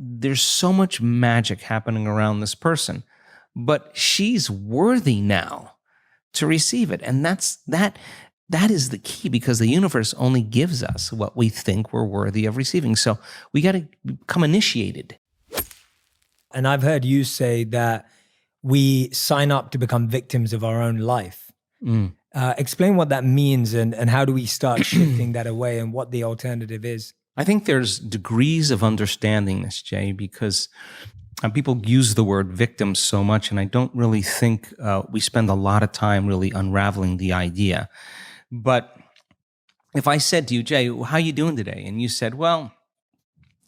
there's so much magic happening around this person, but she's worthy now to receive it. And that is the key, because the universe only gives us what we think we're worthy of receiving. So we got to become initiated. And I've heard you say that we sign up to become victims of our own life. Explain what that means and how do we start shifting that away and what the alternative is. I think there's degrees of understanding this, Jay, because people use the word victim so much, and I don't really think we spend a lot of time really unraveling the idea. But if I said to you, Jay, how you doing today? And you said, well,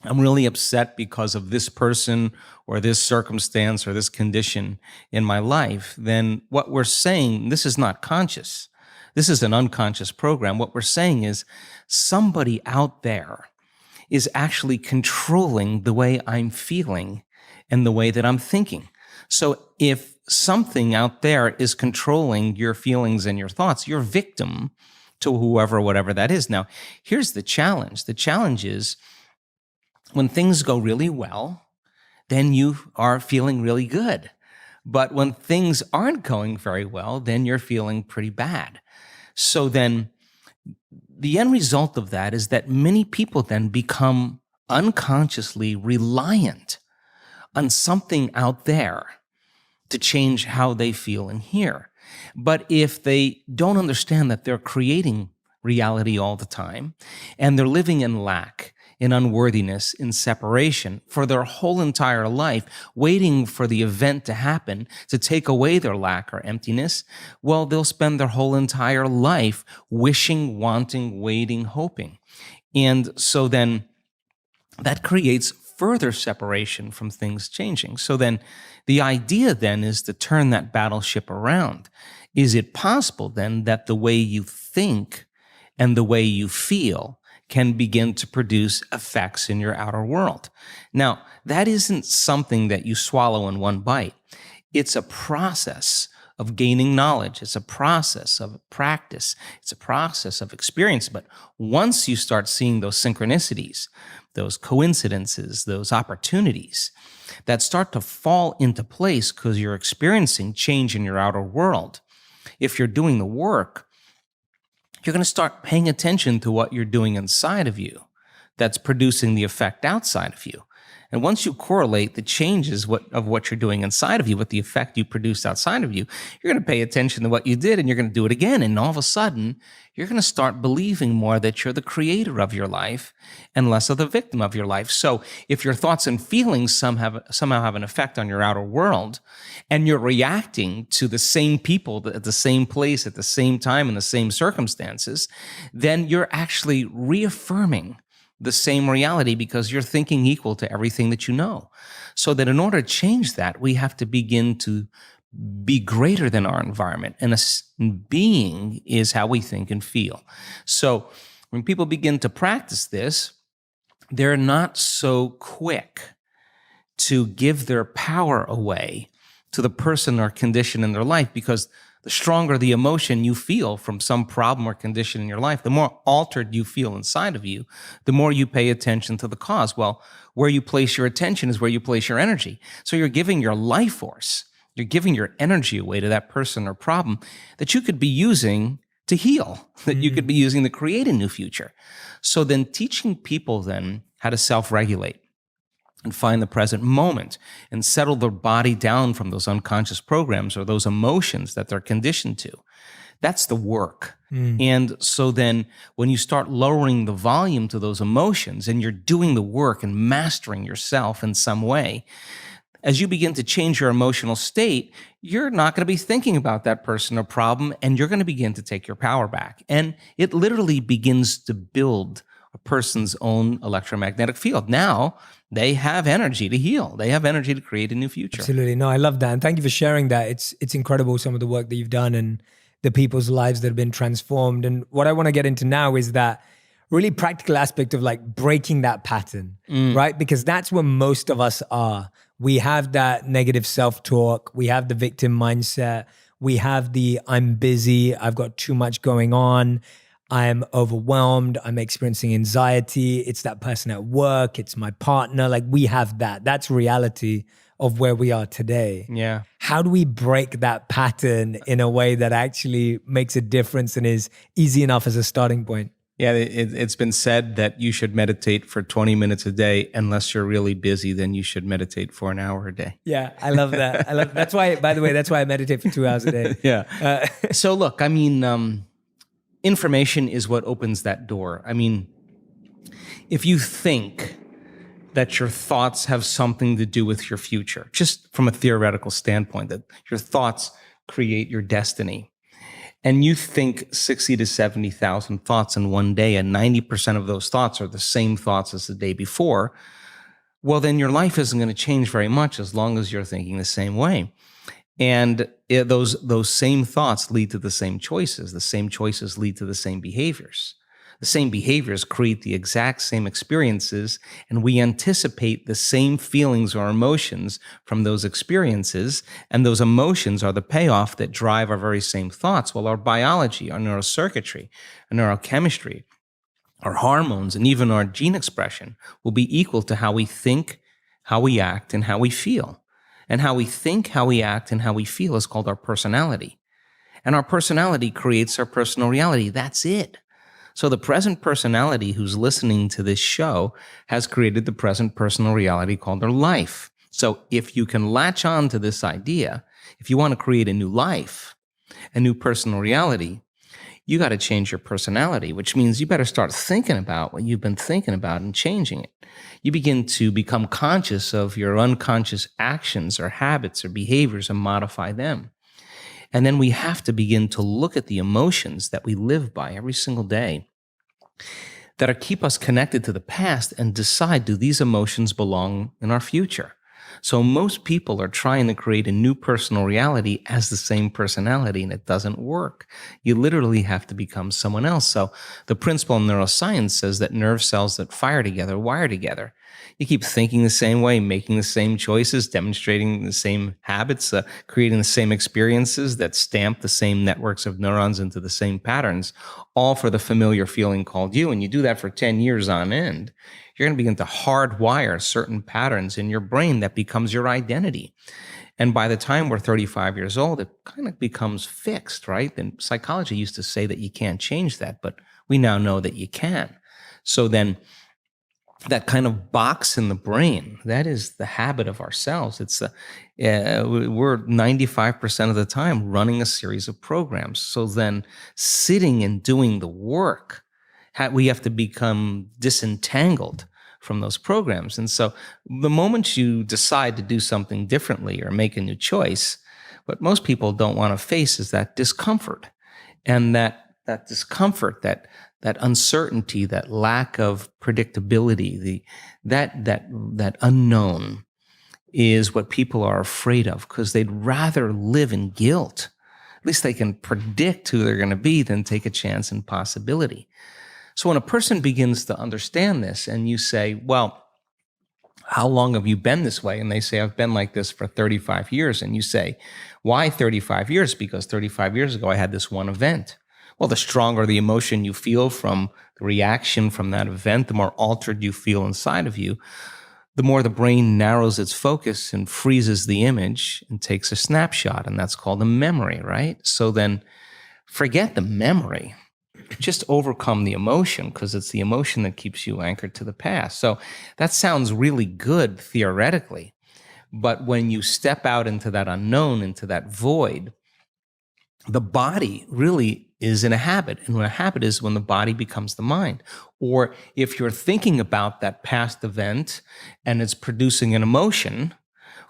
I'm really upset because of this person or this circumstance or this condition in my life, then what we're saying, this is not conscious. This is an unconscious program. What we're saying is somebody out there is actually controlling the way I'm feeling and the way that I'm thinking. So if something out there is controlling your feelings and your thoughts, you're victim to whoever, whatever that is. Now, here's the challenge. The challenge is when things go really well, then you are feeling really good. But when things aren't going very well, then you're feeling pretty bad. So then the end result of that is that many people then become unconsciously reliant on something out there to change how they feel and hear. But if they don't understand that they're creating reality all the time, and they're living in lack, in unworthiness, in separation for their whole entire life, waiting for the event to happen to take away their lack or emptiness, well, they'll spend their whole entire life wishing, wanting, waiting, hoping. And so then that creates further separation from things changing. So then the idea then is to turn that battleship around. Is it possible then that the way you think and the way you feel can begin to produce effects in your outer world? Now, that isn't something that you swallow in one bite. It's a process of gaining knowledge. It's a process of practice. It's a process of experience. But once you start seeing those synchronicities, those coincidences, those opportunities that start to fall into place because you're experiencing change in your outer world, if you're doing the work, you're going to start paying attention to what you're doing inside of you that's producing the effect outside of you. And once you correlate the changes of what you're doing inside of you with the effect you produced outside of you, you're going to pay attention to what you did and you're going to do it again. And all of a sudden, you're going to start believing more that you're the creator of your life and less of the victim of your life. So if your thoughts and feelings somehow have an effect on your outer world, and you're reacting to the same people at the same place at the same time in the same circumstances, then you're actually reaffirming the same reality because you're thinking equal to everything that you know. So that in order to change that, we have to begin to be greater than our environment. And being is how we think and feel. So when people begin to practice this, they're not so quick to give their power away to the person or condition in their life, because the stronger the emotion you feel from some problem or condition in your life, the more altered you feel inside of you, the more you pay attention to the cause. Well, where you place your attention is where you place your energy. So you're giving your life force, you're giving your energy away to that person or problem that you could be using to heal, that you could be using to create a new future. So then teaching people then how to self-regulate and find the present moment and settle their body down from those unconscious programs or those emotions that they're conditioned to. That's the work. And so then when you start lowering the volume to those emotions and you're doing the work and mastering yourself in some way, as you begin to change your emotional state, you're not going to be thinking about that person or problem, and you're going to begin to take your power back. And it literally begins to build a person's own electromagnetic field. Now, they have energy to heal. They have energy to create a new future. Absolutely. No, I love that. And thank you for sharing that. It's incredible, some of the work that you've done and the people's lives that have been transformed. And what I want to get into now is that really practical aspect of like breaking that pattern, right? Because that's where most of us are. We have that negative self-talk. We have the victim mindset. We have the I'm busy. I've got too much going on. I'm overwhelmed, I'm experiencing anxiety, it's that person at work, it's my partner. Like we have that. That's reality of where we are today. Yeah. How do we break that pattern in a way that actually makes a difference and is easy enough as a starting point? Yeah, it's been said that you should meditate for 20 minutes a day. Unless you're really busy, then you should meditate for an hour a day. Yeah, I love that. That's why, by the way, that's why I meditate for 2 hours a day. Yeah. So look, I mean, information is what opens that door. I mean, if you think that your thoughts have something to do with your future, just from a theoretical standpoint, that your thoughts create your destiny, and you think 60 to 70,000 thoughts in one day, and 90% of those thoughts are the same thoughts as the day before, well, then your life isn't going to change very much as long as you're thinking the same way. And those same thoughts lead to the same choices. The same choices lead to the same behaviors. The same behaviors create the exact same experiences, and we anticipate the same feelings or emotions from those experiences, and those emotions are the payoff that drive our very same thoughts. Well, our biology, our neurocircuitry, our neurochemistry, our hormones, and even our gene expression will be equal to how we think, how we act, and how we feel. And how we think, how we act, and how we feel is called our personality. And our personality creates our personal reality. That's it. So the present personality who's listening to this show has created the present personal reality called their life. So if you can latch on to this idea, if you want to create a new life, a new personal reality, you got to change your personality, which means you better start thinking about what you've been thinking about and changing it. You begin to become conscious of your unconscious actions or habits or behaviors and modify them. And then we have to begin to look at the emotions that we live by every single day that are keep us connected to the past and decide, do these emotions belong in our future? So most people are trying to create a new personal reality as the same personality, and it doesn't work. You literally have to become someone else. So the principle in neuroscience says that nerve cells that fire together wire together. You keep thinking the same way, making the same choices, demonstrating the same habits, creating the same experiences that stamp the same networks of neurons into the same patterns, all for the familiar feeling called you. And you do that for 10 years on end. You're going to begin to hardwire certain patterns in your brain that becomes your identity. And by the time we're 35 years old, it kind of becomes fixed, right? And psychology used to say that you can't change that, but we now know that you can. So then that kind of box in the brain, that is the habit of ourselves. It's we're 95% of the time running a series of programs. So then sitting and doing the work, we have to become disentangled from those programs. And so the moment you decide to do something differently or make a new choice, what most people don't want to face is that discomfort. And that discomfort, that uncertainty, that lack of predictability, that unknown is what people are afraid of, because they'd rather live in guilt. At least they can predict who they're going to be than take a chance in possibility. So when a person begins to understand this and you say, well, how long have you been this way? And they say, I've been like this for 35 years. And you say, why 35 years? Because 35 years ago, I had this one event. Well, the stronger the emotion you feel from the reaction from that event, the more altered you feel inside of you, the more the brain narrows its focus and freezes the image and takes a snapshot. And that's called a memory, right? So then forget the memory. Just overcome the emotion, because it's the emotion that keeps you anchored to the past. So that sounds really good theoretically. But when you step out into that unknown, into that void, the body really is in a habit. And when a habit is when the body becomes the mind. Or if you're thinking about that past event and it's producing an emotion,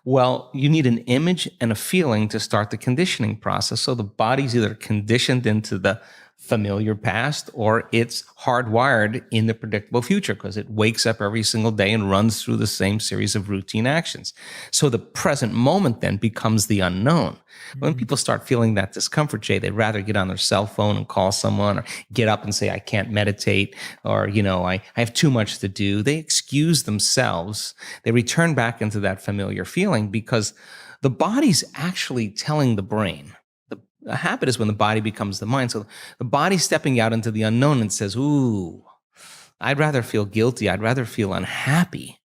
well, you need an image and a feeling to start the conditioning process. So the body's either conditioned into the familiar past or it's hardwired in the predictable future, because it wakes up every single day and runs through the same series of routine actions. So the present moment then becomes the unknown. When people start feeling that discomfort, Jay, they'd rather get on their cell phone and call someone, or get up and say, I can't meditate, or, I have too much to do. They excuse themselves. They return back into that familiar feeling, because the body's actually telling the brain, A habit is when the body becomes the mind. So the body stepping out into the unknown and says, ooh, I'd rather feel guilty. I'd rather feel unhappy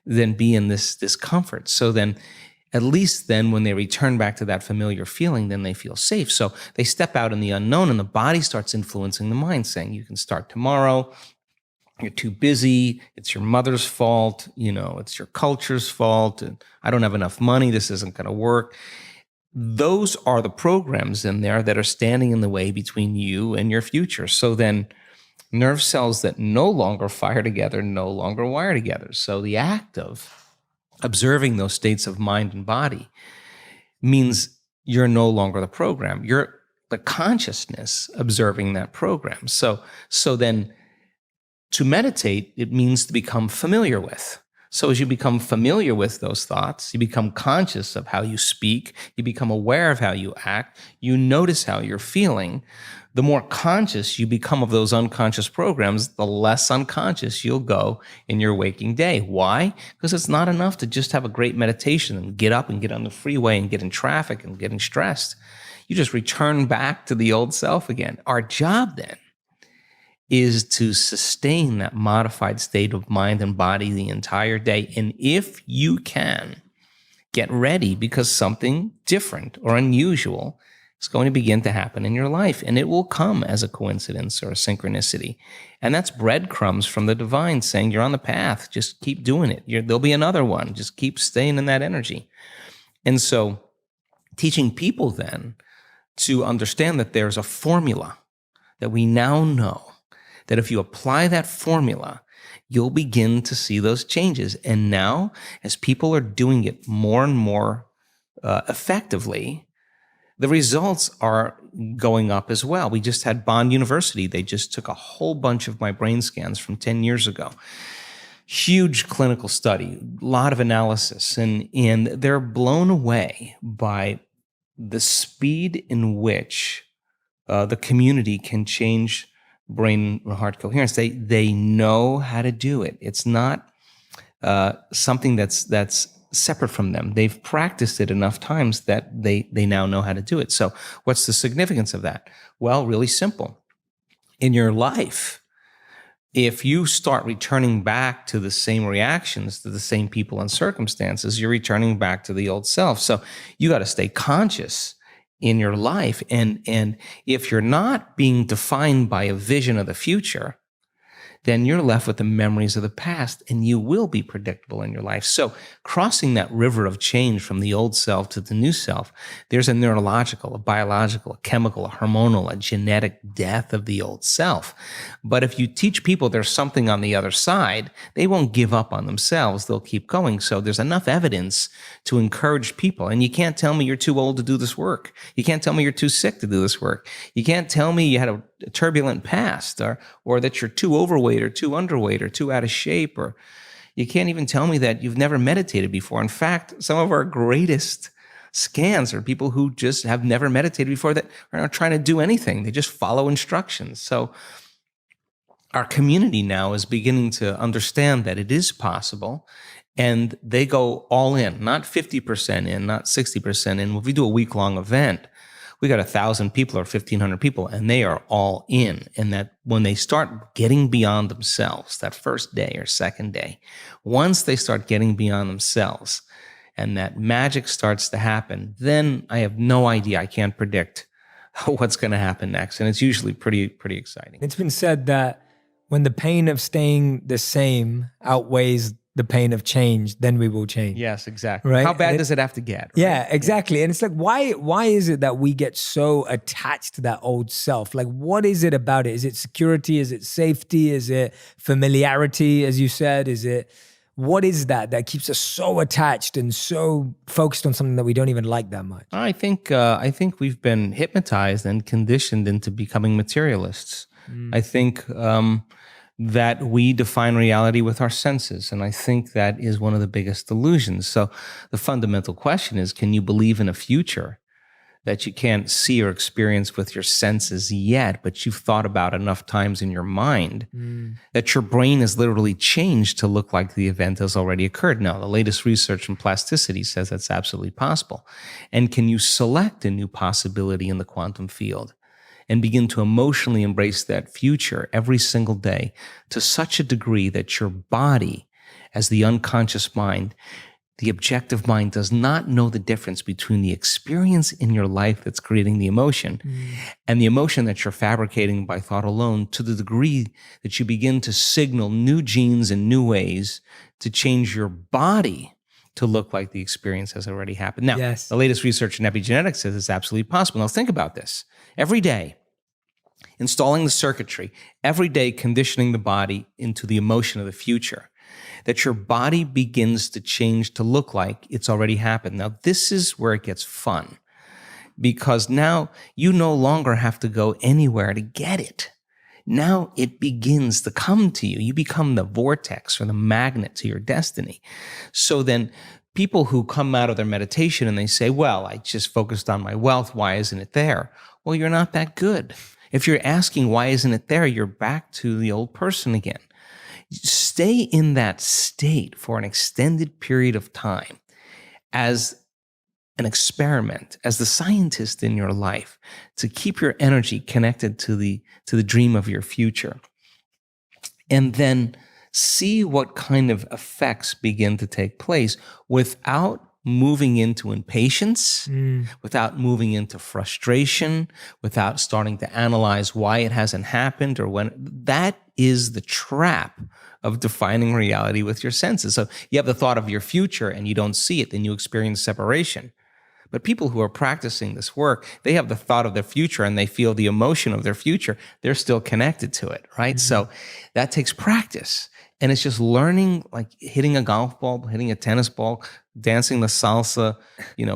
than be in this discomfort. So then, at least then when they return back to that familiar feeling, then they feel safe. So they step out in the unknown and the body starts influencing the mind, saying, you can start tomorrow. You're too busy. It's your mother's fault. It's your culture's fault. And I don't have enough money. This isn't going to work. Those are the programs in there that are standing in the way between you and your future. So then nerve cells that no longer fire together no longer wire together. So the act of observing those states of mind and body means you're no longer the program. You're the consciousness observing that program. So then to meditate, it means to become familiar with. So as you become familiar with those thoughts, you become conscious of how you speak, you become aware of how you act, you notice how you're feeling. The more conscious you become of those unconscious programs, the less unconscious you'll go in your waking day. Why? Because it's not enough to just have a great meditation and get up and get on the freeway and get in traffic and getting stressed. You just return back to the old self again. Our job then is to sustain that modified state of mind and body the entire day. And if you can, get ready because something different or unusual is going to begin to happen in your life. And it will come as a coincidence or a synchronicity. And that's breadcrumbs from the divine saying, you're on the path. Just keep doing it. There'll be another one. Just keep staying in that energy. And so teaching people then to understand that there's a formula that we now know, that if you apply that formula, you'll begin to see those changes. And now, as people are doing it more and more effectively, the results are going up as well. We just had Bond University. They just took a whole bunch of my brain scans from 10 years ago. Huge clinical study, a lot of analysis, and they're blown away by the speed in which the community can change brain heart coherence. They know how to do it. It's not something that's separate from them. They've practiced it enough times that they now know how to do it. So what's the significance of that? Well, really simple. In your life, if you start returning back to the same reactions, to the same people and circumstances, you're returning back to the old self. So you got to stay conscious in your life. And if you're not being defined by a vision of the future, then you're left with the memories of the past and you will be predictable in your life. So crossing that river of change from the old self to the new self, there's a neurological, a biological, a chemical, a hormonal, a genetic death of the old self. But if you teach people there's something on the other side, they won't give up on themselves. They'll keep going. So there's enough evidence to encourage people. And you can't tell me you're too old to do this work. You can't tell me you're too sick to do this work. You can't tell me you had a turbulent past or that you're too overweight or too underweight or too out of shape, or you can't even tell me that you've never meditated before. In fact, some of our greatest scans are people who just have never meditated before, that are not trying to do anything. They just follow instructions. So our community now is beginning to understand that it is possible, and they go all in, not 50% in, not 60% in. If we do a week-long event, we got 1,000 people or 1,500 people, and they are all in. And that when they start getting beyond themselves, that first day or second day, once they start getting beyond themselves and that magic starts to happen, then I have no idea. I can't predict what's going to happen next. And it's usually pretty exciting. It's been said that when the pain of staying the same outweighs the pain of change, then we will change. Yes, exactly. Right? How bad does it have to get? Right? Yeah, exactly. And it's like, why is it that we get so attached to that old self? Like, what is it about it? Is it security? Is it safety? Is it familiarity, as you said? What is that keeps us so attached and so focused on something that we don't even like that much? I think we've been hypnotized and conditioned into becoming materialists. I think that we define reality with our senses. And I think that is one of the biggest illusions. So the fundamental question is, can you believe in a future that you can't see or experience with your senses yet, but you've thought about enough times in your mind that your brain has literally changed to look like the event has already occurred. Now, the latest research in plasticity says that's absolutely possible. And can you select a new possibility in the quantum field and begin to emotionally embrace that future every single day to such a degree that your body, as the unconscious mind, the objective mind, does not know the difference between the experience in your life that's creating the emotion and the emotion that you're fabricating by thought alone, to the degree that you begin to signal new genes and new ways to change your body to look like the experience has already happened. Now, Yes. the latest research in epigenetics says it's absolutely possible. Now, think about this. Every day, installing the circuitry, every day conditioning the body into the emotion of the future, that your body begins to change to look like it's already happened. Now, this is where it gets fun, because now you no longer have to go anywhere to get it. Now it begins to come to you. You become the vortex or the magnet to your destiny. So then people who come out of their meditation and they say, well, I just focused on my wealth. Why isn't it there? Well, you're not that good. If you're asking why isn't it there, you're back to the old person again. Stay in that state for an extended period of time as an experiment, as the scientist in your life, to keep your energy connected to the dream of your future. And then see what kind of effects begin to take place without moving into impatience, without moving into frustration, without starting to analyze why it hasn't happened or when. That is the trap of defining reality with your senses. So you have the thought of your future and you don't see it, then you experience separation. But people who are practicing this work, they have the thought of their future and they feel the emotion of their future. They're still connected to it, right? So that takes practice. And it's just learning, like hitting a golf ball, hitting a tennis ball, dancing the salsa,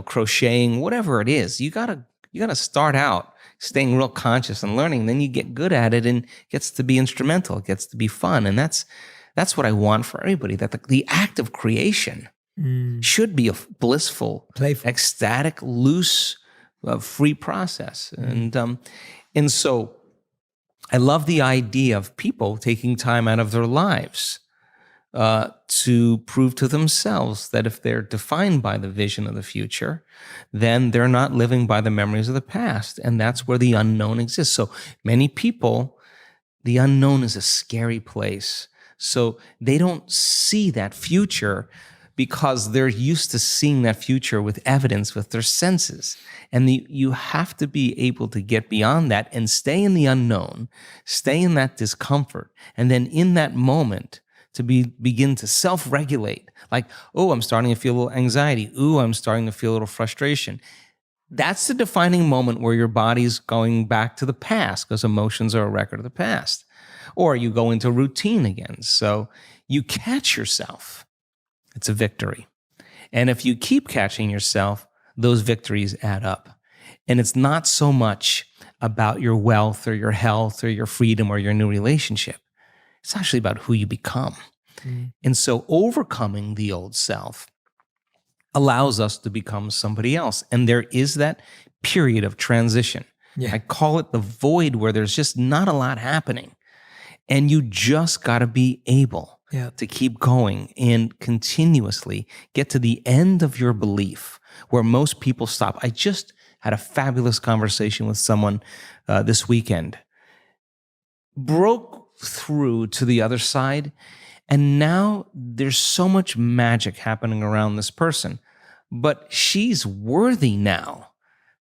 crocheting, whatever it is. You gotta start out staying real conscious and learning. Then you get good at it and it gets to be instrumental. It gets to be fun. And that's what I want for everybody, that the act of creation should be a blissful, playful, ecstatic, loose, free process. And so I love the idea of people taking time out of their lives to prove to themselves that if they're defined by the vision of the future, then they're not living by the memories of the past. And that's where the unknown exists. So many people, the unknown is a scary place. So they don't see that future because they're used to seeing that future with evidence, with their senses. And you have to be able to get beyond that and stay in the unknown, stay in that discomfort, and then in that moment to begin to self-regulate. Like, oh, I'm starting to feel a little anxiety. Ooh, I'm starting to feel a little frustration. That's the defining moment where your body's going back to the past, because emotions are a record of the past. Or you go into routine again. So you catch yourself. It's a victory. And if you keep catching yourself, those victories add up. And it's not so much about your wealth or your health or your freedom or your new relationship. It's actually about who you become. And so overcoming the old self allows us to become somebody else. And there is that period of transition. Yeah. I call it the void, where there's just not a lot happening. And you just got to be able to keep going and continuously get to the end of your belief, where most people stop. I just had a fabulous conversation with someone this weekend. Broke through to the other side, and now there's so much magic happening around this person. But she's worthy now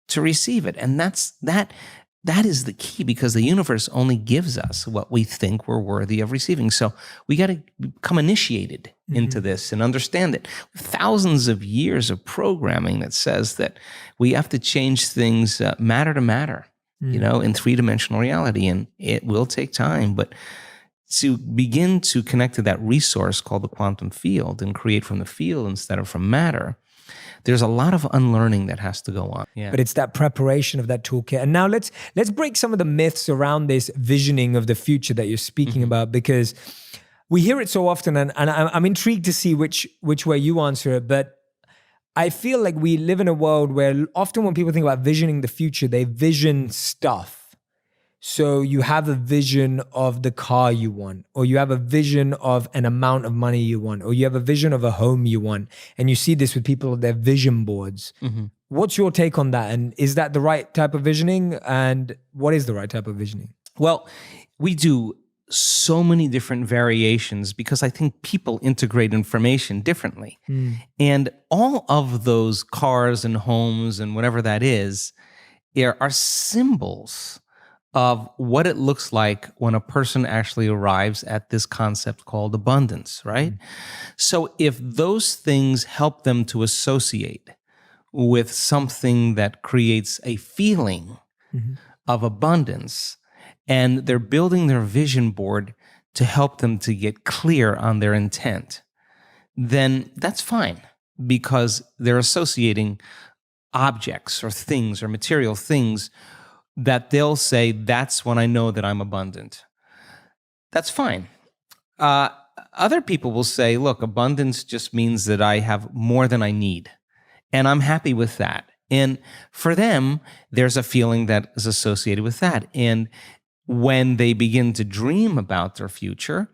to receive it. And that is the key, because the universe only gives us what we think we're worthy of receiving. So we got to become initiated into this and understand that thousands of years of programming that says that we have to change things matter to matter, in three-dimensional reality. And it will take time, but to begin to connect to that resource called the quantum field and create from the field instead of from matter, there's a lot of unlearning that has to go on. Yeah. But it's that preparation of that toolkit. And now let's break some of the myths around this visioning of the future that you're speaking about, because we hear it so often, and I'm intrigued to see which way you answer it. But I feel like we live in a world where often when people think about visioning the future, they vision stuff. So you have a vision of the car you want, or you have a vision of an amount of money you want, or you have a vision of a home you want. And you see this with people with their vision boards. What's your take on that? And is that the right type of visioning? And what is the right type of visioning? Well, we do so many different variations because I think people integrate information differently. And all of those cars and homes and whatever that is, are symbols of what it looks like when a person actually arrives at this concept called abundance, right? So if those things help them to associate with something that creates a feeling of abundance, and they're building their vision board to help them to get clear on their intent, then that's fine because they're associating objects or things or material things that they'll say, that's when I know that I'm abundant. That's fine. Other people will say, look, abundance just means that I have more than I need, and I'm happy with that. And for them, there's a feeling that is associated with that. And when they begin to dream about their future,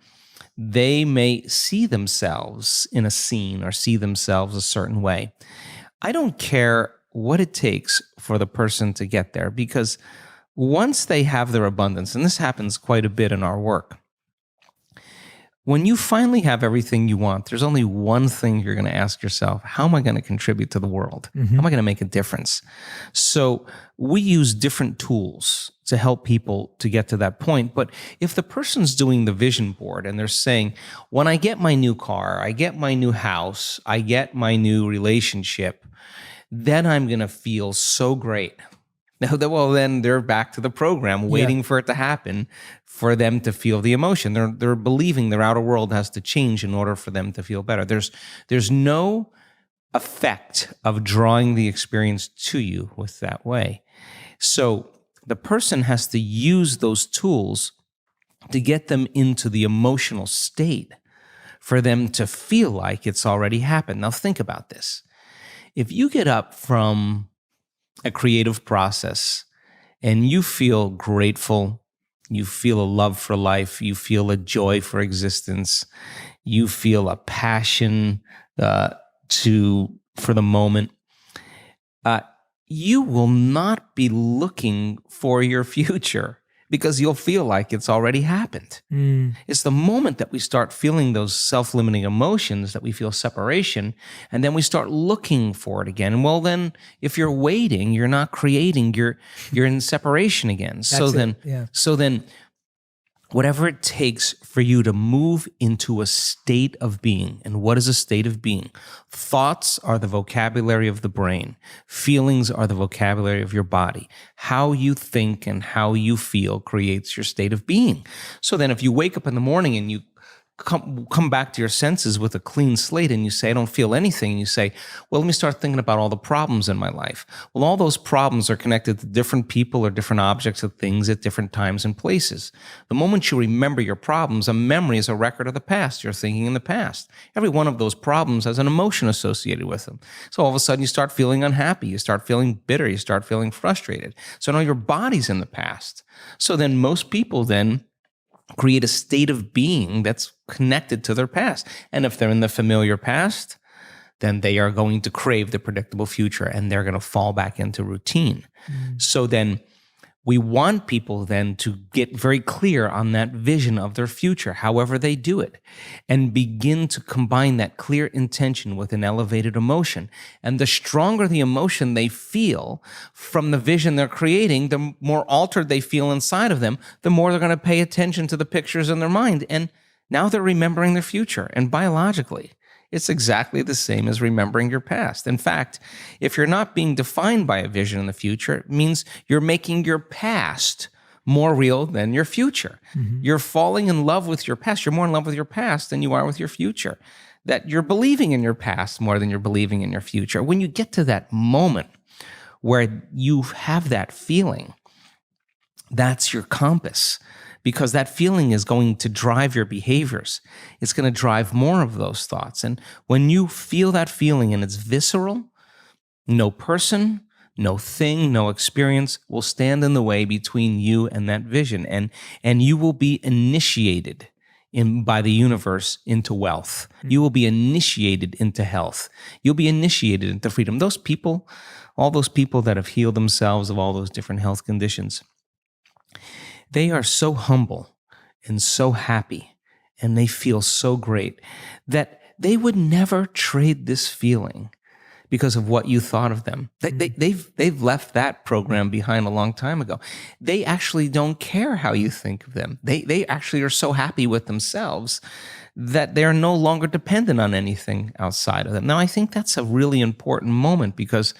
they may see themselves in a scene or see themselves a certain way. I don't care what it takes for the person to get there, because once they have their abundance, and this happens quite a bit in our work, when you finally have everything you want, there's only one thing you're going to ask yourself: how am I going to contribute to the world? How am I going to make a difference? So we use different tools to help people to get to that point. But if the person's doing the vision board and they're saying, when I get my new car, I get my new house, I get my new relationship, then I'm going to feel so great. Well, then they're back to the program, waiting for it to happen for them to feel the emotion. They're believing their outer world has to change in order for them to feel better. There's no effect of drawing the experience to you with that way. So the person has to use those tools to get them into the emotional state for them to feel like it's already happened. Now think about this. If you get up from a creative process and you feel grateful, you feel a love for life, you feel a joy for existence, you feel a passion for the moment, you will not be looking for your future because you'll feel like it's already happened. It's the moment that we start feeling those self-limiting emotions that we feel separation, and then we start looking for it again. Well, then if you're waiting, you're not creating, you're in separation again. So then whatever it takes for you to move into a state of being. And what is a state of being? Thoughts are the vocabulary of the brain. Feelings are the vocabulary of your body. How you think and how you feel creates your state of being. So then if you wake up in the morning and you come back to your senses with a clean slate and you say, I don't feel anything, and you say, well, let me start thinking about all the problems in my life. Well, all those problems are connected to different people or different objects or things at different times and places. The moment you remember your problems, a memory is a record of the past. You're thinking in the past. Every one of those problems has an emotion associated with them. So all of a sudden you start feeling unhappy, you start feeling bitter, you start feeling frustrated. So now your body's in the past. So then most people then create a state of being that's connected to their past. And if they're in the familiar past, then they are going to crave the predictable future and they're going to fall back into routine. So then we want people then to get very clear on that vision of their future, however they do it, and begin to combine that clear intention with an elevated emotion. And the stronger the emotion they feel from the vision they're creating, the more altered they feel inside of them, the more they're going to pay attention to the pictures in their mind. And now they're remembering their future. And biologically, it's exactly the same as remembering your past. In fact, if you're not being defined by a vision in the future, it means you're making your past more real than your future. You're falling in love with your past. You're more in love with your past than you are with your future. That you're believing in your past more than you're believing in your future. When you get to that moment where you have that feeling, that's your compass. Because that feeling is going to drive your behaviors. It's going to drive more of those thoughts. And when you feel that feeling and it's visceral, No person, no thing, no experience will stand in the way between you and that vision. And you will be initiated by the universe into wealth. You will be initiated into health. You'll be initiated into freedom. Those people, all those people that have healed themselves of all those different health conditions, they are so humble and so happy, and they feel so great that they would never trade this feeling because of what you thought of them. They've left that program behind a long time ago. They actually don't care how you think of them. They actually are so happy with themselves that they're no longer dependent on anything outside of them. Now, I think that's a really important moment, because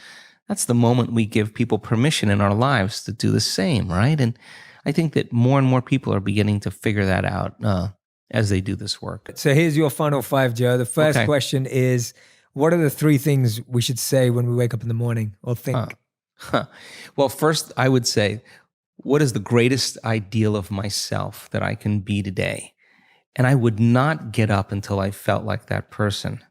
that's the moment we give people permission in our lives to do the same, right? And I think that more and more people are beginning to figure that out as they do this work. So here's your final 5, Joe. The first question is, what are the 3 things we should say when we wake up in the morning or think? Well, first, I would say, what is the greatest ideal of myself that I can be today? And I would not get up until I felt like that person.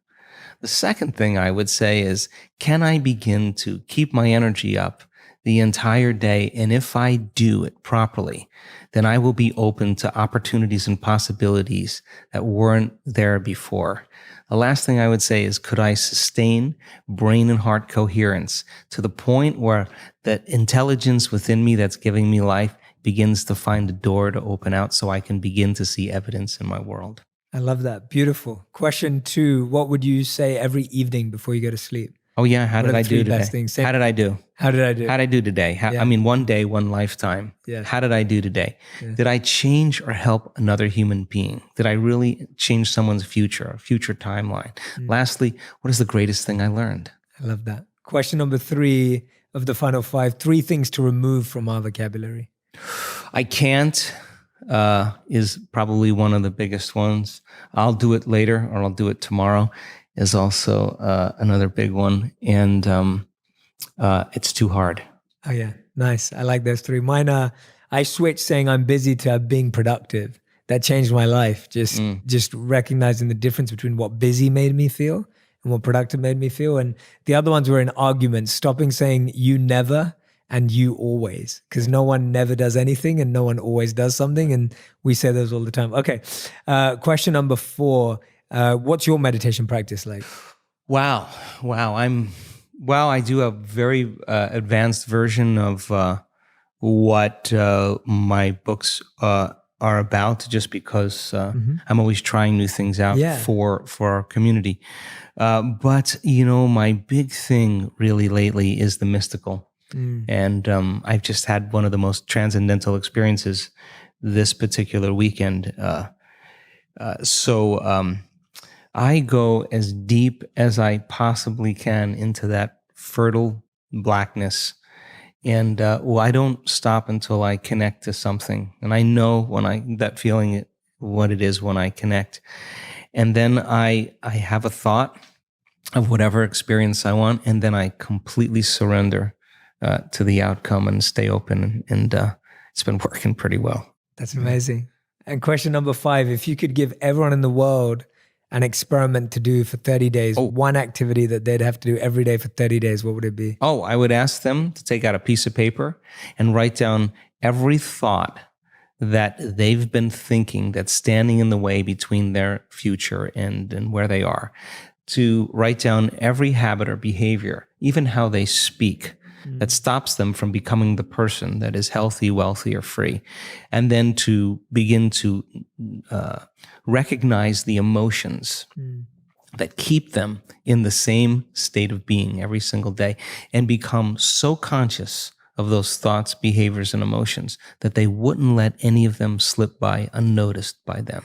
The second thing I would say is, can I begin to keep my energy up the entire day? And if I do it properly, then I will be open to opportunities and possibilities that weren't there before. The last thing I would say is, could I sustain brain and heart coherence to the point where that intelligence within me that's giving me life begins to find a door to open out so I can begin to see evidence in my world? I love that. Beautiful. Question 2, what would you say every evening before you go to sleep? Oh yeah, how did I do today? How did I do? How did I do today? I mean, one day, one lifetime. Yes. How did I do today? Yeah. Did I change or help another human being? Did I really change someone's future timeline? Lastly, what is the greatest thing I learned? I love that. Question number 3 of the final 5, 3 things to remove from our vocabulary. I can't is probably one of the biggest ones. I'll do it later, or I'll do it tomorrow, is also another big one. And it's too hard. Oh yeah, nice. I like those 3. Mine are, I switched saying I'm busy to being productive. That changed my life. Just recognizing the difference between what busy made me feel and what productive made me feel. And the other ones were in arguments, stopping saying you never and you always, because no one never does anything and no one always does something. And we say those all the time. Okay. Question number 4. What's your meditation practice like? Wow. I do a very advanced version of what my books are about, just because I'm always trying new things out for our community. But, my big thing really lately is the mystical. And I've just had one of the most transcendental experiences this particular weekend. So I go as deep as I possibly can into that fertile blackness. And I don't stop until I connect to something. And I know that feeling, what it is when I connect. And then I have a thought of whatever experience I want, and then I completely surrender to the outcome and stay open. And it's been working pretty well. That's amazing. And question number 5, if you could give everyone in the world an experiment to do for 30 days, one activity that they'd have to do every day for 30 days, what would it be? I would ask them to take out a piece of paper and write down every thought that they've been thinking that's standing in the way between their future and where they are. To write down every habit or behavior, even how they speak, that stops them from becoming the person that is healthy, wealthy, or free. And then to begin to recognize the emotions that keep them in the same state of being every single day, and become so conscious of those thoughts, behaviors, and emotions that they wouldn't let any of them slip by unnoticed by them.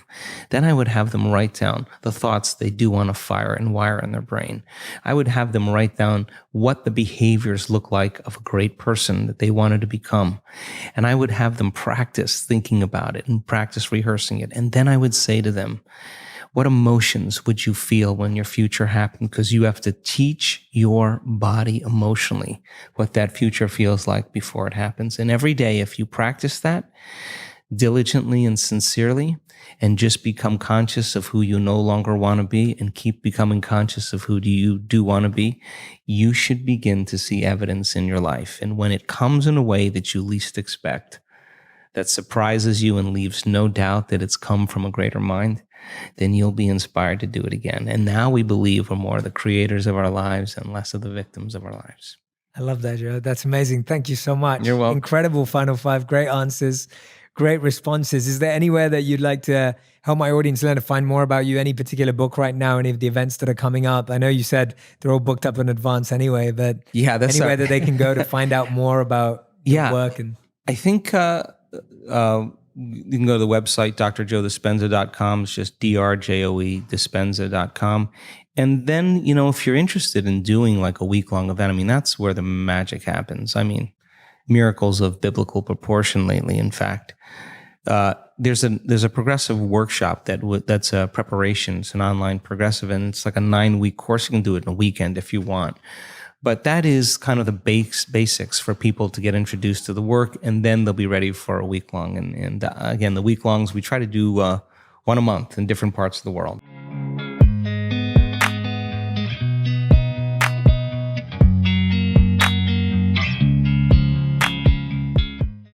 Then I would have them write down the thoughts they do want to fire and wire in their brain. I would have them write down what the behaviors look like of a great person that they wanted to become. And I would have them practice thinking about it and practice rehearsing it. And then I would say to them, what emotions would you feel when your future happened? Because you have to teach your body emotionally what that future feels like before it happens. And every day, if you practice that, diligently and sincerely, and just become conscious of who you no longer want to be and keep becoming conscious of who you do want to be, you should begin to see evidence in your life. And when it comes in a way that you least expect, that surprises you and leaves no doubt that it's come from a greater mind, then you'll be inspired to do it again. And now we believe we're more the creators of our lives and less of the victims of our lives. I love that, Joe. That's amazing. Thank you so much. You're welcome. Incredible final five. Great answers, great responses. Is there anywhere that you'd like to help my audience learn to find more about you? Any particular book right now? Any of the events that are coming up? I know you said they're all booked up in advance anyway, but that's anywhere that they can go to find out more about your work? And I think you can go to the website, drjoedispenza.com. It's just drjoe dispenza.com. And then, if you're interested in doing like a week-long event, I mean, that's where the magic happens. I mean, miracles of biblical proportion lately, in fact. There's a progressive workshop that's a preparation. It's an online progressive, and it's like a 9-week course. You can do it in a weekend if you want. But that is kind of the basics for people to get introduced to the work, and then they'll be ready for a week long. And again, the week longs, we try to do one a month in different parts of the world.